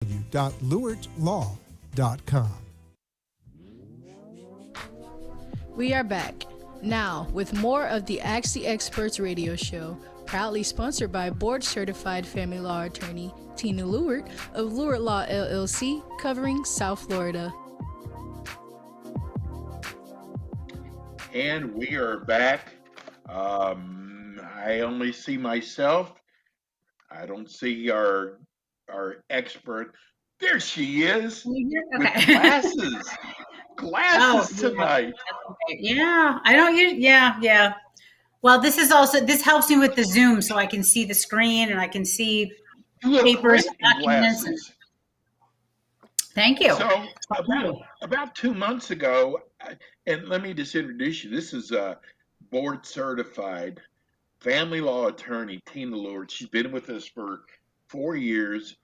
www.lewartlaw.com. We are back now with more of the Ask the Experts radio show, proudly sponsored by board-certified family law attorney Tina Lewart of Lewart Law LLC, covering South Florida. And we are back. I only see myself. I don't see our expert. There she is with glasses. Glasses tonight. Yeah, I don't use. Yeah. Well, this helps me with the Zoom, so I can see the screen and I can see papers, documents. Thank you. So about 2 months ago, and let me just introduce you. This is a board certified family law attorney, Tina Lewart. She's been with us for 4 years,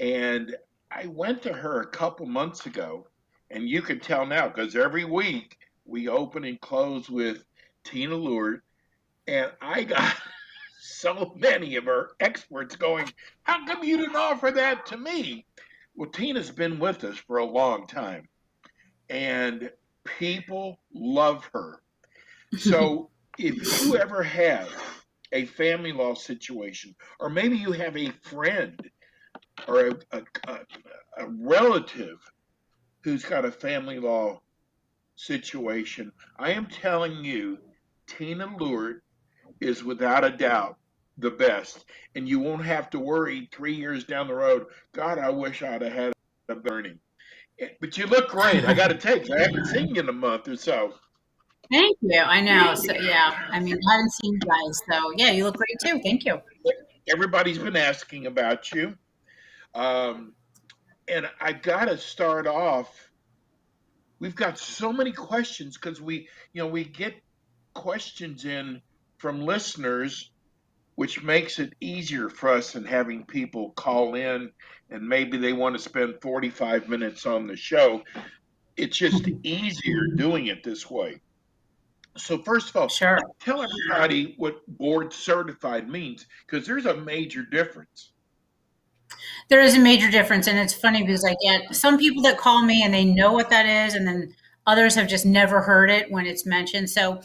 and I went to her a couple months ago, and you can tell now because every week we open and close with Tina Lewart, and I got so many of her experts going, how come you didn't offer that to me? Well, Tina's been with us for a long time, and people love her. So if you ever have a family law situation, or maybe you have a friend or a relative who's got a family law situation, I am telling you, Tina Lewart is without a doubt the best. And you won't have to worry 3 years down the road, God, I wish I'd have had a burning. But you look great. I got to tell you, I haven't seen you in a month or so. Thank you. I know. So yeah, I mean, I haven't seen you guys. So yeah, you look great too. Thank you. Everybody's been asking about you. And I got to start off. We've got so many questions because we get questions in from listeners, which makes it easier for us than having people call in and maybe they want to spend 45 minutes on the show. It's just easier doing it this way. So first of all, sure, tell everybody what board certified means, because there's a major difference. There is a major difference, and it's funny because I get some people that call me and they know what that is, and then others have just never heard it when it's mentioned. So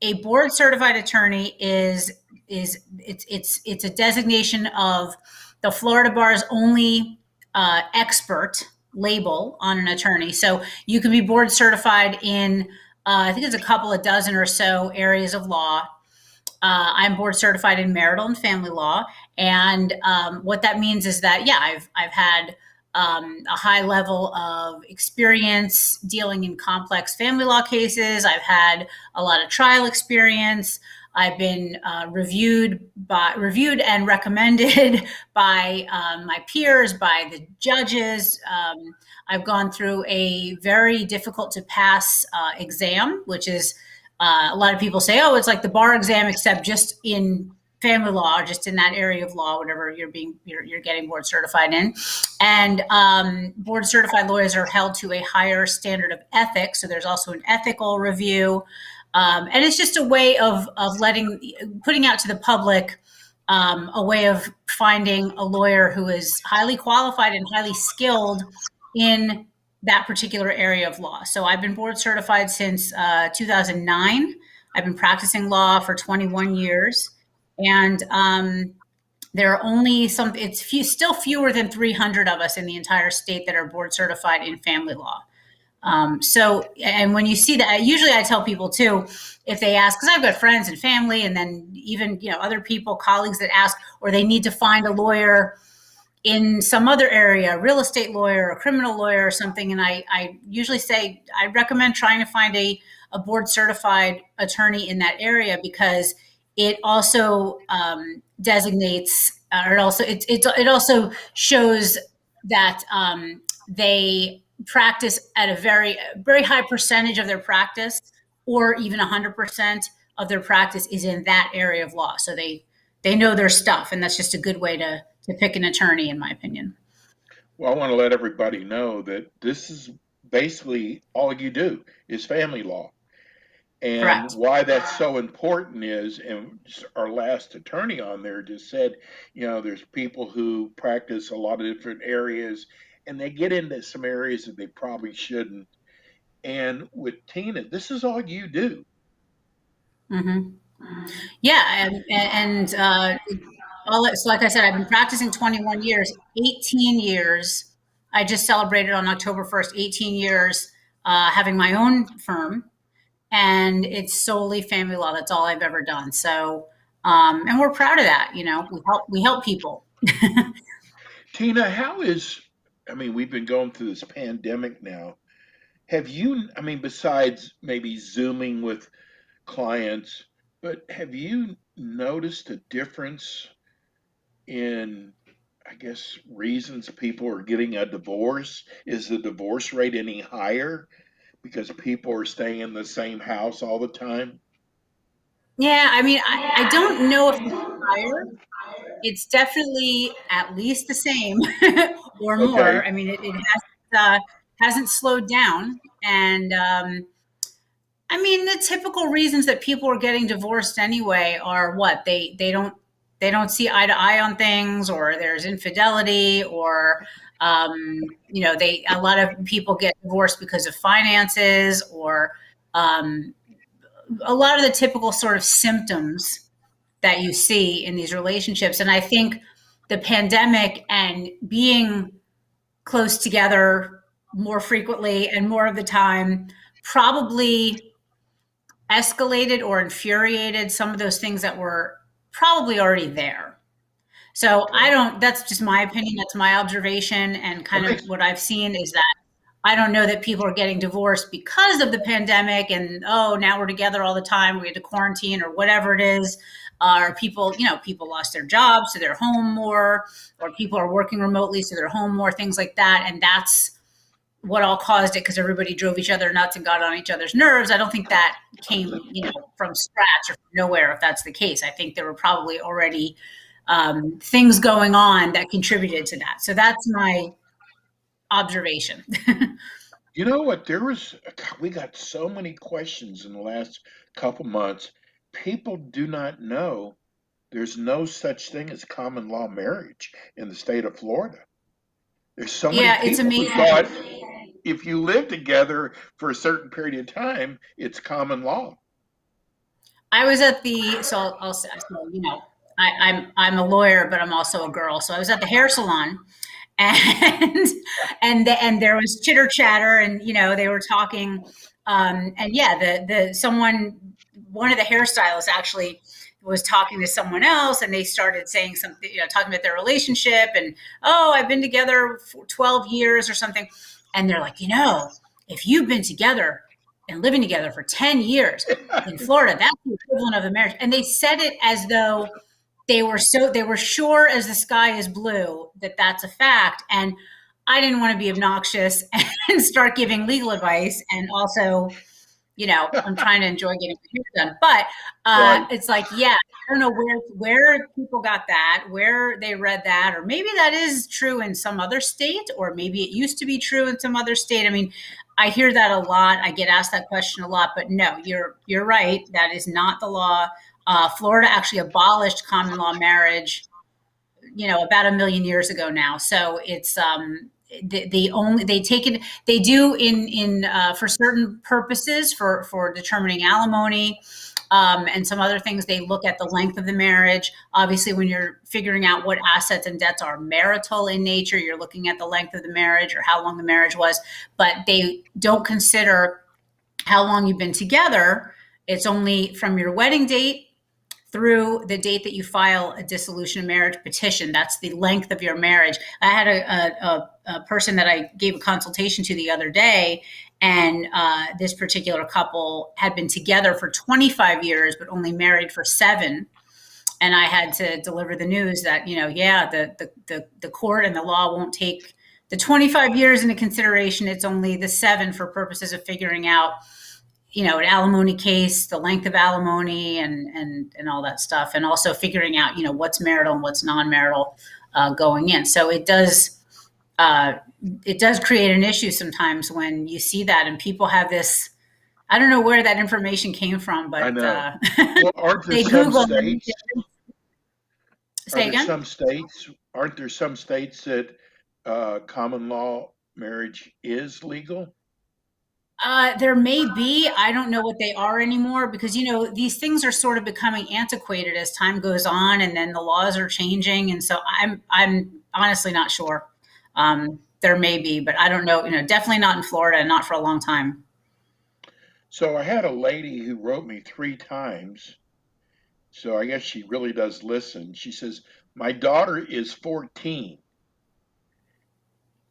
a board certified attorney is a designation of the Florida Bar's only expert label on an attorney. So you can be board certified in I think it's a couple of dozen or so areas of law. I'm board certified in marital and family law, and what that means is that I've had a high level of experience dealing in complex family law cases. I've had a lot of trial experience. I've been reviewed and recommended by my peers, by the judges. I've gone through a very difficult to pass exam, which is a lot of people say, oh, it's like the bar exam, except just in family law, or just in that area of law, whatever you're getting board certified in. And board certified lawyers are held to a higher standard of ethics. So there's also an ethical review. And it's just a way of putting out to the public a way of finding a lawyer who is highly qualified and highly skilled in that particular area of law. So I've been board certified since 2009. I've been practicing law for 21 years. And there are only still fewer than 300 of us in the entire state that are board certified in family law. And when you see that, usually I tell people too, if they ask, because I've got friends and family, and then even, other people, colleagues that ask, or they need to find a lawyer in some other area, a real estate lawyer, a criminal lawyer or something. And I usually say, I recommend trying to find a board certified attorney in that area, because it also designates, or it also shows that they practice at a very, very high percentage of their practice, or even 100% of their practice is in that area of law. So they know their stuff, and that's just a good way to pick an attorney, in my opinion. Well, I want to let everybody know that this is basically all you do is family law. And Correct. why that's so important is, and our last attorney on there just said, there's people who practice a lot of different areas and they get into some areas that they probably shouldn't. And with Tina, this is all you do. Hmm. Yeah, so like I said, I've been practicing 21 years, 18 years. I just celebrated on October 1st, 18 years having my own firm, and it's solely family law. That's all I've ever done. So, and we're proud of that. We help people. Tina, we've been going through this pandemic now. Have you, besides maybe Zooming with clients, but have you noticed a difference in, I guess, reasons people are getting a divorce? Is the divorce rate any higher because people are staying in the same house all the time? Yeah, I don't know if it's higher. It's definitely at least the same or Okay. more. Hasn't slowed down. And the typical reasons that people are getting divorced anyway are what they don't see eye to eye on things, or there's infidelity, or they a lot of people get divorced because of finances, or um, a lot of the typical sort of symptoms that you see in these relationships. And I think the pandemic and being close together more frequently and more of the time probably escalated or infuriated some of those things that were probably already there. So I Okay. don't, that's just my opinion. That's my observation. And That kind of makes what I've seen is that I don't know that people are getting divorced because of the pandemic and, oh, now we're together all the time. We had to quarantine or whatever it is. Or people lost their jobs, so they're home more, or people are working remotely, so they're home more, things like that. And that's what all caused it, because everybody drove each other nuts and got on each other's nerves. I don't think that came, from scratch or from nowhere, if that's the case. I think there were probably already things going on that contributed to that. So that's my observation. You know what? We got so many questions in the last couple months. People do not know there's no such thing as common law marriage in the state of Florida. There's so many Yeah, it's people who thought amazing. if you live together for a certain period of time, it's common law. I was at the so I'll say, so, I'm a lawyer, but I'm also a girl. So I was at the hair salon, and and there was chitter chatter, and they were talking, and yeah, the someone one of the hairstylists actually was talking to someone else, and they started saying something, talking about their relationship, and, oh, I've been together for 12 years or something, and they're like, if you've been together and living together for 10 years in Florida, that's the equivalent of a marriage. And they said it as though they were sure as the sky is blue that that's a fact. And I didn't want to be obnoxious and start giving legal advice. And also, I'm trying to enjoy getting my hair done. But Right. it's like, yeah, I don't know where people got that, where they read that, or maybe that is true in some other state, or maybe it used to be true in some other state. I hear that a lot. I get asked that question a lot. But no, you're right. That is not the law. Florida actually abolished common law marriage, about a million years ago now. So it's they do in for certain purposes, for determining alimony, and some other things. They look at the length of the marriage. Obviously, when you're figuring out what assets and debts are marital in nature, you're looking at the length of the marriage or how long the marriage was. But they don't consider how long you've been together. It's only from your wedding date through the date that you file a dissolution of marriage petition. That's the length of your marriage. I had a person that I gave a consultation to the other day, and this particular couple had been together for 25 years, but only married for 7. And I had to deliver the news that, the court and the law won't take the 25 years into consideration. It's only the 7 for purposes of figuring out, an alimony case, the length of alimony, and all that stuff, and also figuring out, what's marital and what's non-marital going in. So it does create an issue sometimes when you see that, and people have this I don't know where that information came from, but I know. Well, aren't there they some Googled. states? Say again? Aren't there some states that common law marriage is legal? There may be. I don't know what they are anymore because, these things are sort of becoming antiquated as time goes on, and then the laws are changing. And so I'm honestly not sure. There may be, but I don't know. Definitely not in Florida, and not for a long time. So I had a lady who wrote me 3 times. So I guess she really does listen. She says, "My daughter is 14.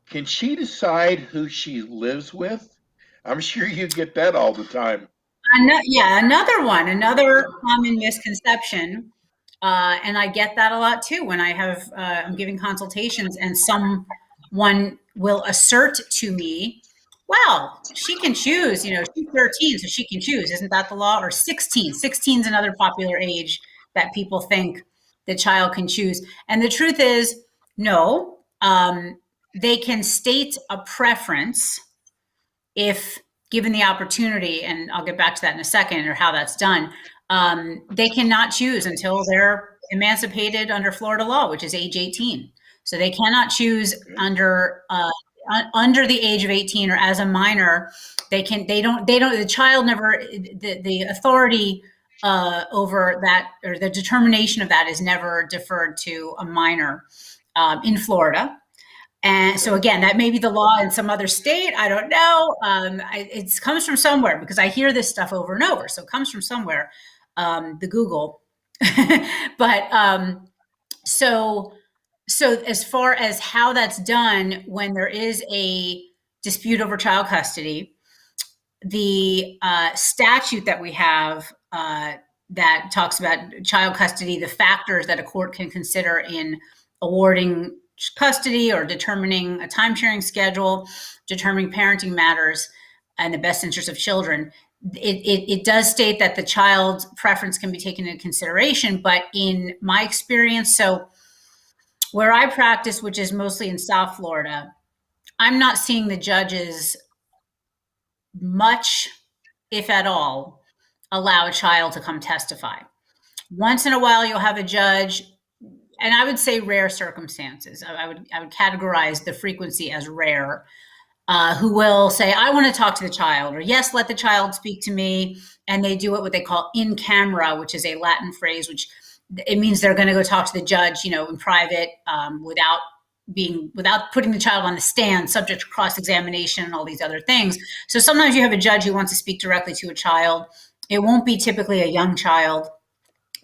Can she decide who she lives with?" I'm sure you get that all the time. Another common misconception, and I get that a lot too when I'm giving consultations, and someone will assert to me, "Well, she can choose. She's 13, so she can choose. Isn't that the law?" Or 16. 16 is another popular age that people think the child can choose, and the truth is, no. They can state a preference if given the opportunity, and I'll get back to that in a second, or how that's done. They cannot choose until they're emancipated under Florida law, which is age 18. So they cannot choose under the age of 18 or as a minor. The child never, the authority over that, or the determination of that, is never deferred to a minor in Florida. And so again, that may be the law in some other state. I don't know. It comes from somewhere because I hear this stuff over and over. So it comes from somewhere, the Google. But so as far as how that's done, when there is a dispute over child custody, the statute that we have that talks about child custody, the factors that a court can consider in awarding custody or determining a time sharing schedule, determining parenting matters and the best interest of children. It does state that the child's preference can be taken into consideration, but in my experience, so where I practice, which is mostly in South Florida, I'm not seeing the judges much, if at all, allow a child to come testify. Once in a while, you'll have a judge, and I would say rare circumstances. I would categorize the frequency as rare, who will say, "I want to talk to the child," or "Yes, let the child speak to me." And they do it what they call in camera, which is a Latin phrase, which it means they're going to go talk to the judge, in private, without putting the child on the stand, subject to cross-examination and all these other things. So sometimes you have a judge who wants to speak directly to a child. It won't be typically a young child.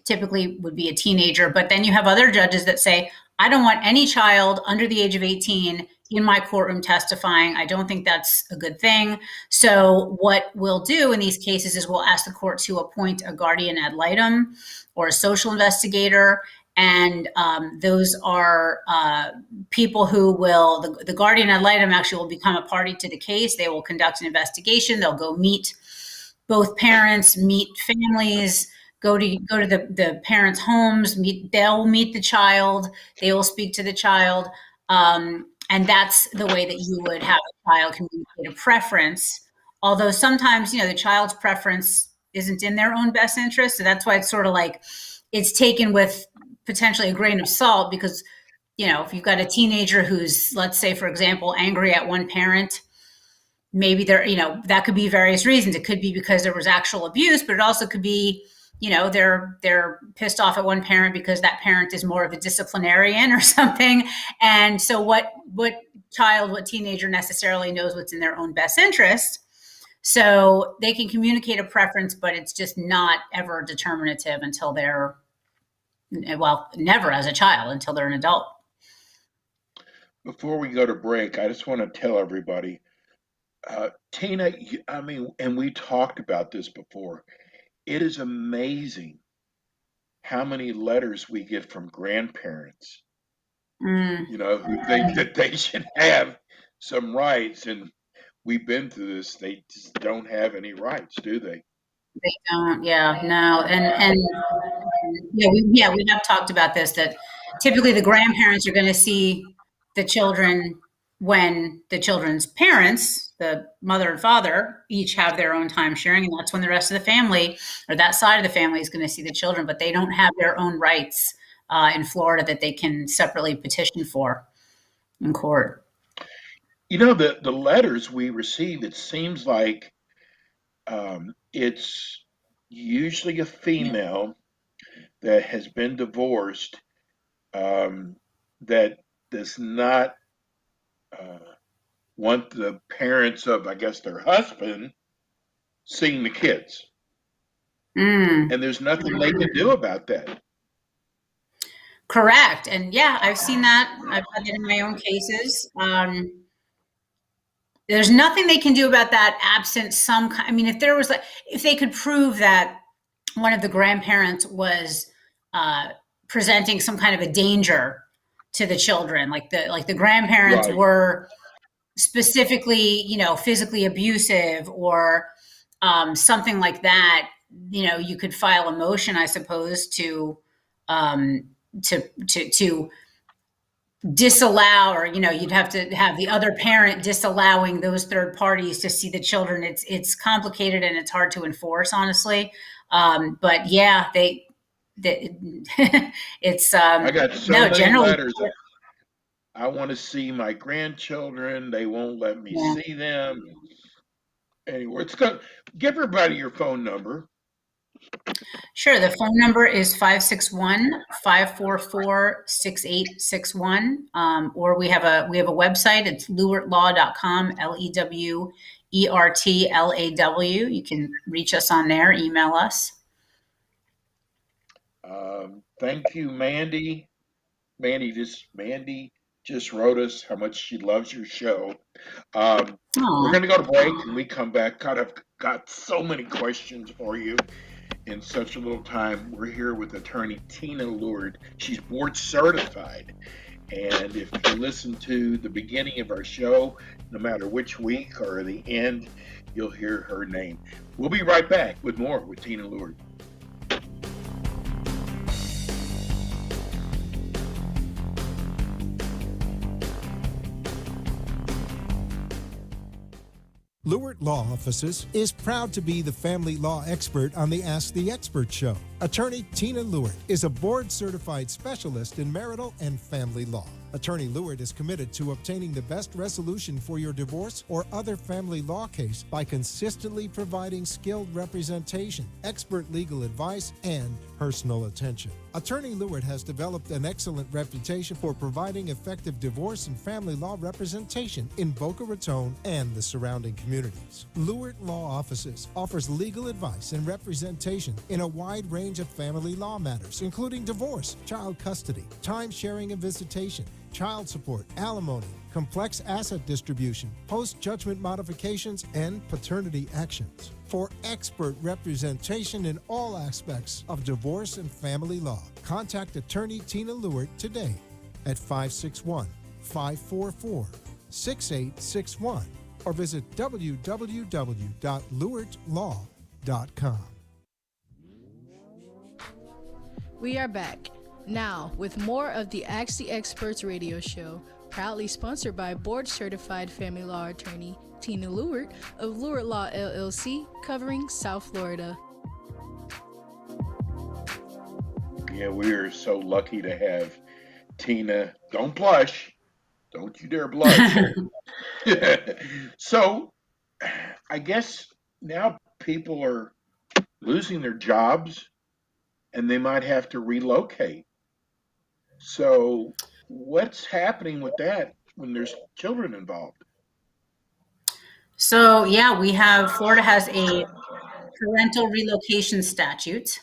Typically would be a teenager, but then you have other judges that say, "I don't want any child under the age of 18 in my courtroom testifying. I don't think that's a good thing." So what we'll do in these cases is we'll ask the court to appoint a guardian ad litem or a social investigator. And those are people who will, the guardian ad litem actually will become a party to the case. They will conduct an investigation. They'll go meet both parents, meet families, go to the parents' homes, they'll meet the child, they will speak to the child. And that's the way that you would have a child communicate a preference. Although sometimes, the child's preference isn't in their own best interest. So that's why it's sort of like it's taken with potentially a grain of salt, because, if you've got a teenager who's, let's say, for example, angry at one parent, maybe that could be various reasons. It could be because there was actual abuse, but it also could be, they're pissed off at one parent because that parent is more of a disciplinarian or something. And so what teenager necessarily knows what's in their own best interest? So they can communicate a preference, but it's just not ever determinative until they're, never as a child, until they're an adult. Before we go to break, I just want to tell everybody, Tina, and we talked about this before, it is amazing how many letters we get from grandparents, who think that they should have some rights, and we've been through this. They just don't have any rights, do they? They don't. Yeah, no. And we have talked about this, that typically the grandparents are going to see the children when the children's parents, the mother and father each have their own time sharing, and that's when the rest of the family or that side of the family is going to see the children, but they don't have their own rights in Florida that they can separately petition for in court. The letters we receive, it seems like it's usually a female that has been divorced that does not want the parents of, I guess, their husband seeing the kids. And there's nothing they can do about that. Correct. And yeah, I've seen that. I've had that in my own cases. There's nothing they can do about that absent some kind. I mean, if they could prove that one of the grandparents was presenting some kind of a danger to the children, like the grandparents Right. were specifically, physically abusive or something like that, you could file a motion, I suppose, to disallow, or you'd have to have the other parent disallowing those third parties to see the children. It's complicated and it's hard to enforce, honestly. But yeah, it's I got so many generally letters. I want to see my grandchildren. They won't let me see them. Anyway, give everybody your phone number. Sure. The phone number is 561-544-6861. Or we have a website. It's lewertlaw.com, LEWERTLAW. You can reach us on there, email us. Thank you, Mandy. Mandy just wrote us how much she loves your show. We're going to go to break, and we come back. God, I've got so many questions for you in such a little time. We're here with attorney Tina Lewert. She's board certified. And if you listen to the beginning of our show, no matter which week or the end, you'll hear her name. We'll be right back with more with Tina Lewert. Lewert Law Offices is proud to be the family law expert on the Ask the Expert show. Attorney Tina Lewert is a board-certified specialist in marital and family law. Attorney Lewert is committed to obtaining the best resolution for your divorce or other family law case by consistently providing skilled representation, expert legal advice, and personal attention. Attorney Lewert has developed an excellent reputation for providing effective divorce and family law representation in Boca Raton and the surrounding communities. Lewert Law Offices offers legal advice and representation in a wide range of family law matters, including divorce, child custody, time sharing and visitation, child support, alimony, complex asset distribution, post-judgment modifications, and paternity actions. For expert representation in all aspects of divorce and family law, contact attorney Tina Lewert today at 561-544-6861 or visit www.lewertlaw.com. We are back now with more of the Ask the Experts radio show, proudly sponsored by board-certified family law attorney Tina Lewert of Lewert Law LLC, covering South Florida. Yeah, we are so lucky to have Tina. Don't blush. Don't you dare blush. So, I guess now people are losing their jobs and they might have to relocate. So, what's happening with that when there's children involved? So yeah, Florida has a parental relocation statute.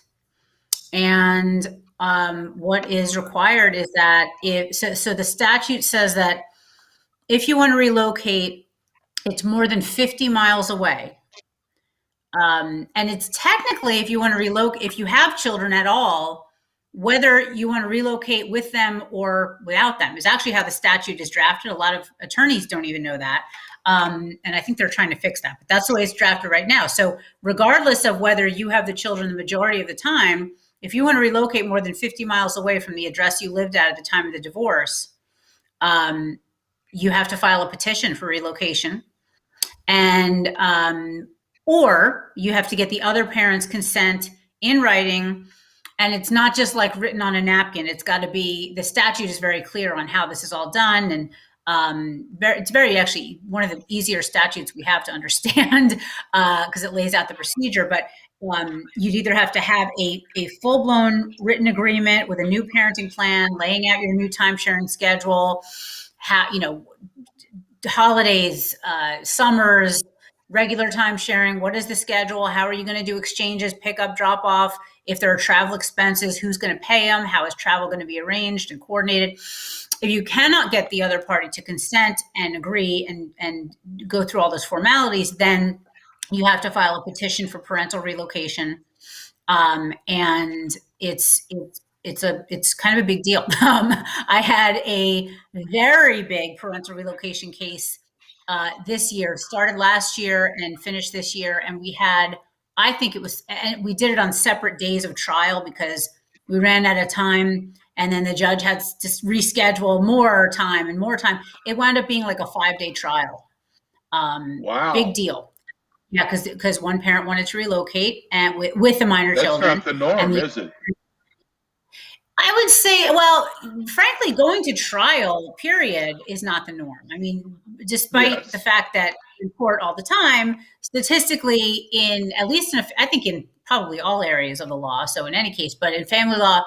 And what is required is that so the statute says that if you want to relocate, it's more than 50 miles away. And it's technically, if you want to relocate, if you have children at all, whether you want to relocate with them or without them is actually how the statute is drafted. A lot of attorneys don't even know that. And I think they're trying to fix that, but that's the way it's drafted right now. So regardless of whether you have the children the majority of the time, if you want to relocate more than 50 miles away from the address you lived at the time of the divorce, you have to file a petition for relocation. and or you have to get the other parent's consent in writing. And it's not just like written on a napkin. It's got to be, the statute is very clear on how this is all done. And it's very actually one of the easier statutes we have to understand because it lays out the procedure. But you'd either have to have a full-blown written agreement with a new parenting plan, laying out your new time-sharing schedule, holidays, summers, regular time sharing. What is the schedule? How are you going to do exchanges, pick up, drop off? If there are travel expenses, who's going to pay them? How is travel going to be arranged and coordinated? If you cannot get the other party to consent and agree and go through all those formalities, then you have to file a petition for parental relocation. And it's kind of a big deal. I had a very big parental relocation case this year, started last year and finished this year. And we had, I think it was, and we did it on separate days of trial because we ran out of time. And then the judge had to reschedule more time and more time. It wound up being like a 5-day trial. Wow. Big deal. Yeah, because one parent wanted to relocate and with the minor children. That's not the norm, is it? I would say, well, frankly, going to trial, period, is not the norm. I mean, despite the fact that in court all the time, statistically, at least I think in probably all areas of the law, so in any case, but in family law,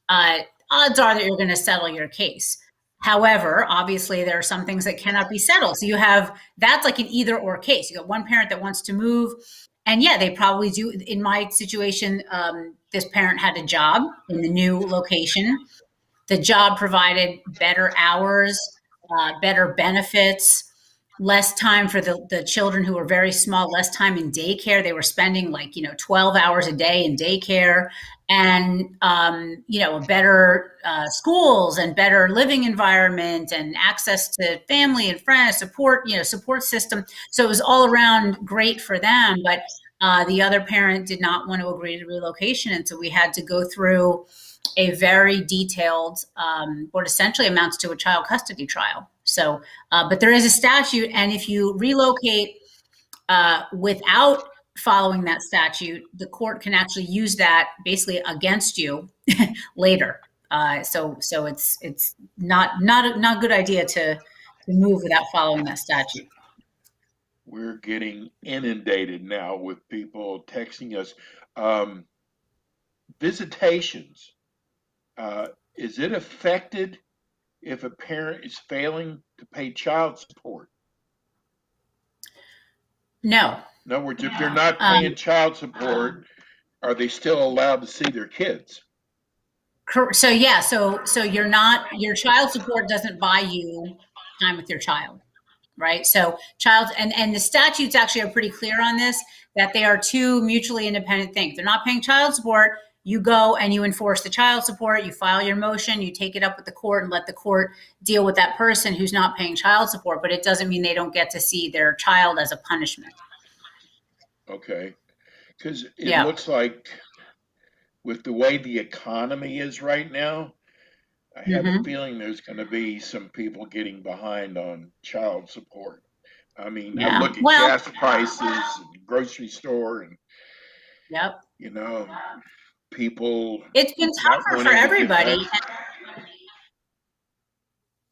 odds are that you're going to settle your case. However, obviously, there are some things that cannot be settled. So that's like an either or case. You got one parent that wants to move, and yeah, they probably do. In my situation, this parent had a job in the new location. The job provided better hours, better benefits, less time for the children who were very small, less time in daycare. They were spending 12 hours a day in daycare, and better schools and better living environment and access to family and friends, support system. So it was all around great for them. But the other parent did not want to agree to relocation. And so we had to go through a very detailed, what essentially amounts to a child custody trial. So, but there is a statute, and if you relocate without following that statute, the court can actually use that basically against you later. So it's not a good idea to move without following that statute. We're getting inundated now with people texting us. Visitations. Is it affected if a parent is failing to pay child support? No. In other words, if they're not paying child support, are they still allowed to see their kids? So yeah, so your child support doesn't buy you time with your child, right? So and the statutes actually are pretty clear on this, that they are two mutually independent things. They're not paying child support. You go and you enforce the child support, you file your motion, you take it up with the court and let the court deal with that person who's not paying child support, but it doesn't mean they don't get to see their child as a punishment. Okay. Because it looks like with the way the economy is right now, I have a feeling there's going to be some people getting behind on child support. I mean, I look at gas prices and grocery store and, people. It's been tougher for everybody.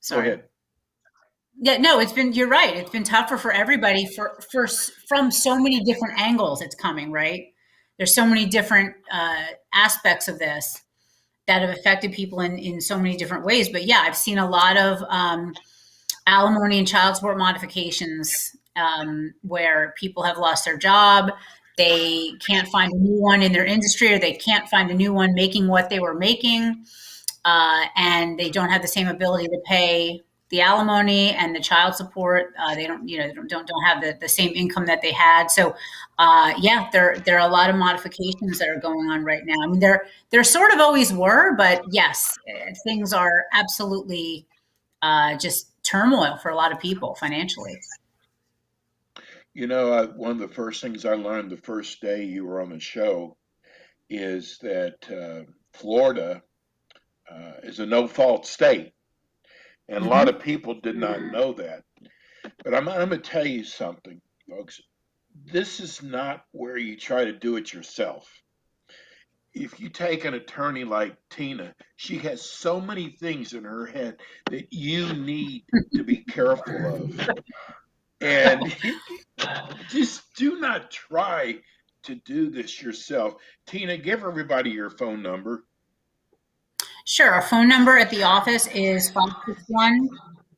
Sorry. Go ahead. Yeah, no, you're right. It's been tougher for everybody from so many different angles it's coming, right? There's so many different aspects of this that have affected people in so many different ways. But yeah, I've seen a lot of alimony and child support modifications where people have lost their job. They can't find a new one in their industry, or they can't find a new one making what they were making. And they don't have the same ability to pay the alimony and the child support. They don't have the same income that they had. So there are a lot of modifications that are going on right now. I mean, there sort of always were, but yes, things are absolutely just turmoil for a lot of people financially. One of the first things I learned the first day you were on the show is that Florida is a no-fault state. And a lot of people did not know that. But I'm going to tell you something. folks. This is not where you try to do it yourself. If you take an attorney like Tina, she has so many things in her head that you need to be careful of. And just do not try to do this yourself. Tina, give everybody your phone number. Sure. Our phone number at the office is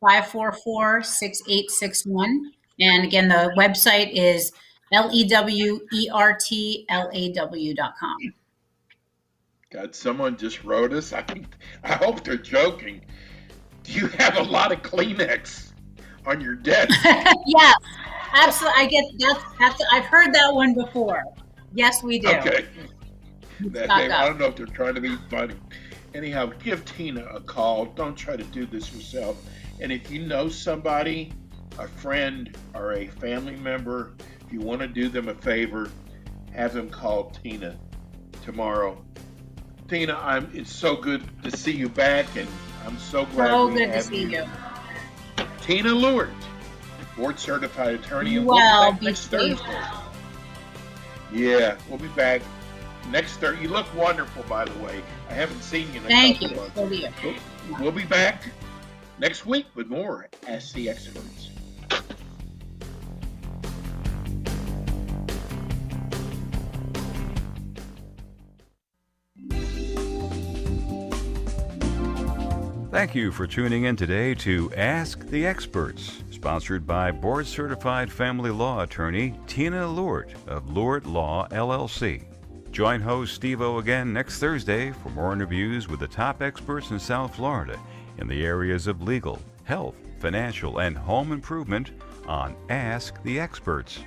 561-544-6861. And again, the website is lewertlaw.com. God, someone just wrote us. I hope they're joking. Do you have a lot of Kleenex on your desk? Yes, absolutely. I get that's I've heard that one before. Yes, we do. Okay. I don't know if they're trying to be funny. Anyhow, give Tina a call. Don't try to do this yourself. And if you know somebody, a friend or a family member, if you want to do them a favor, have them call Tina tomorrow. Tina, it's so good to see you back, and I'm so glad So we good to have see you. Tina Lewert, board certified attorney. And Well, we'll be back next Thursday. Yeah, we'll be back next Thursday. You look wonderful, by the way. I haven't seen you in a couple months. Thank you. We'll be back next week with more Ask the Experts. Thank you for tuning in today to Ask the Experts, sponsored by board-certified family law attorney Tina Lewert of Lewert Law, LLC. Join host Steve-O again next Thursday for more interviews with the top experts in South Florida in the areas of legal, health, financial, and home improvement on Ask the Experts.